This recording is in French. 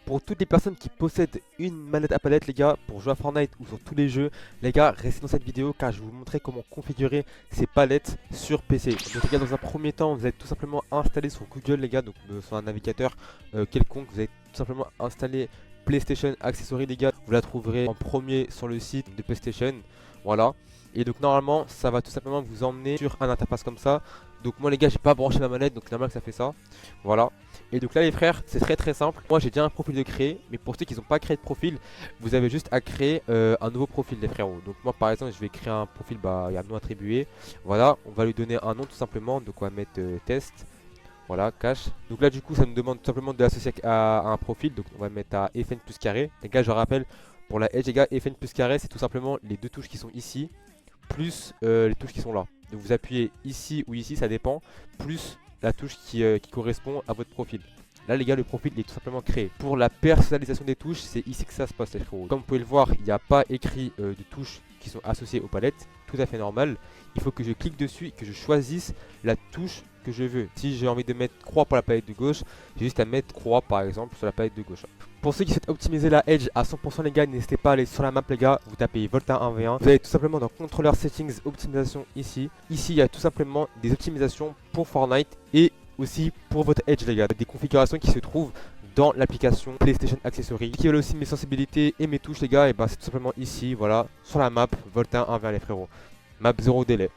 Pour toutes les personnes qui possèdent une manette à palette les gars, pour jouer à Fortnite ou sur tous les jeux, les gars, restez dans cette vidéo car je vais vous montrer comment configurer ces palettes sur PC. Donc les gars, dans un premier temps, vous allez tout simplement installer sur Google les gars, donc sur un navigateur quelconque, vous allez tout simplement installer PlayStation Accessories les gars. Vous la trouverez en premier sur le site de PlayStation, voilà. Et donc normalement, ça va tout simplement vous emmener sur un interface comme ça. Donc moi les gars, j'ai pas branché ma manette, donc c'est normal que ça fait ça, voilà. Et donc là les frères, c'est très simple. Moi j'ai déjà un profil de créer, mais pour ceux qui n'ont pas créé de profil, vous avez juste à créer un nouveau profil les frérots. Donc moi par exemple je vais créer un profil, il y a un nom attribué. Voilà, on va lui donner un nom tout simplement, donc on va mettre test. Voilà, cache. Donc là du coup ça nous demande tout simplement de l'associer à un profil, donc on va mettre à FN plus carré. Les gars je rappelle, pour la Edge les gars, FN plus carré c'est tout simplement les deux touches qui sont ici, plus les touches qui sont là. Donc vous appuyez ici ou ici, ça dépend, plus la touche qui correspond à votre profil. Là les gars, le profil il est tout simplement créé. Pour la personnalisation des touches, c'est ici que ça se passe les frérots. Comme vous pouvez le voir, il n'y a pas écrit de touches qui sont associées aux palettes, tout à fait normal. Il faut que je clique dessus et que je choisisse la touche que je veux. Si j'ai envie de mettre croix pour la palette de gauche, j'ai juste à mettre croix par exemple sur la palette de gauche. Pour ceux qui souhaitent optimiser la Edge à 100% les gars, n'hésitez pas à aller sur la map les gars, vous tapez Volta 1v1. Vous allez tout simplement dans Controller Settings Optimisation ici. Ici il y a tout simplement des optimisations pour Fortnite et aussi pour votre Edge les gars. Des configurations qui se trouvent dans l'application PlayStation Accessories. Qui veulent aussi mes sensibilités et mes touches les gars, et c'est tout simplement ici, voilà, sur la map Volta 1v1 les frérots. Map 0 délai.